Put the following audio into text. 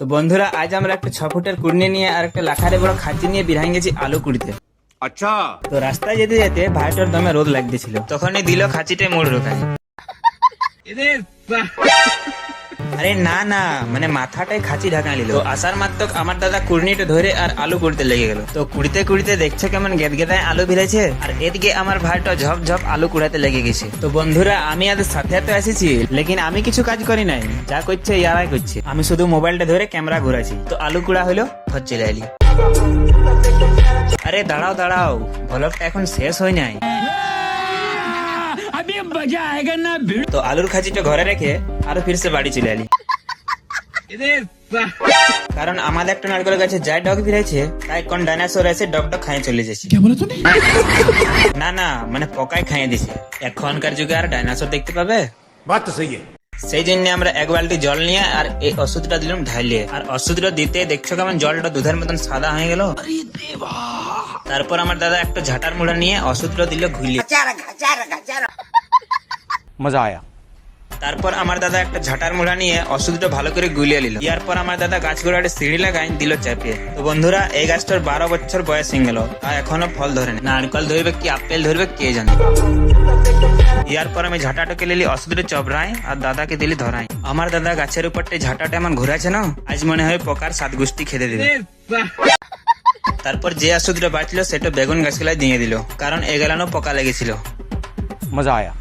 তো বন্ধুরা আজ আমরা একটা 6 ফুটের কুড়নি নিয়ে আর একটা লাখারে বড় খাঁচি নিয়ে বিরাই গেছি আলু কুড়িতে। अच्छा তো রাস্তায় যেতে যেতে ভাইটার দমে রোদ লাগতেছিল, তখনই দিল খাঁচিতে মোড় ঢোকায়। আরে না না, মানে মাথাটাই খাঁচি ঢাকা নিল। তো আসার মাত্রক আমার দাদা কুড়নিটা ধরে আর আলু কুড়িতে লেগে গেল। তো কুড়িতে কুড়িতে দেখছে কেমন গেদগেদায় আলু ভিড়েছে, আর এদিকে আমার ভাইটা ঝপ ঝপ আলু কুড়াতে লেগে গেছে। তো বন্ধুরা আমি আদের সাথে সাথে এসেছি, লেকিন আমি কিছু কাজ করি নাই, যা করছে ইয়ারাই করছে। আমি শুধু মোবাইলটা ধরে ক্যামেরা ঘুরাছি। তো আলু কুড়া হলো, ফট চলে এলি। আরে দাঁড়াও দাঁড়াও, ভ্লগটা এখন শেষ হয় নাই। তো আলুর খাঁচিটা ঘরে রেখে আরো ফিরছে বাড়ি চলে এলি। কারণ আমাদের একটা নারকেল গাছে যাই ডগ ফিরেছে, তাই কোন ডাইনোসর এসে ডগটা খাইয়ে চলে যাচ্ছে। না না, মানে পকায় খাইয়ে দিছে। এখনকার যুগে আর ডাইনোসর দেখতে পাবে? बात तो सही है। সেই জন্য আমরা এক বালতি জল নিয়ে আর এই ওষুধটা দিলাম ঢাইলে। আর ওষুধটা দিতে দেখছো কেমন জলটা দুধের মতন সাদা হয়ে গেল। তারপর আমার দাদা একটা ঝাঁটার মুড়া নিয়ে ওষুধটা দিল ঘুলিয়ে। मजा आया। তারপর আমার দাদা একটা ঝাঁটার মুড়া নিয়ে ওষুধটা ভালো করে গুলিয়ে নিল। ইয়ার পর আমার দাদা গাছ গোড়াটা সিঁড়ি লাগাই দিল চাপিয়ে। তো বন্ধুরা এই গাছটার 12 বছর বয়স হয়ে গেল, আর এখনো ফল ধরে না। নারকেল ধরবে কি আপেল ধরবে কে জানে। ইয়ার পর আমি ঝাঁটাটাকে লিলি ওষুধটা চবড়াই আর দাদাকে দিলি ধরাই। আমার দাদা গাছের উপরটা ঝাঁটাটা এমন ঘুরাছে না, আজ মনে হয় পোকার 7 গোষ্ঠী খেতে দিবে। তারপর যে ওষুধটা বাঁচলো সেটা বেগুন গাছগুলাই দিয়ে দিল, কারণ এগুলানো পোকা লেগেছিল। मजा आया।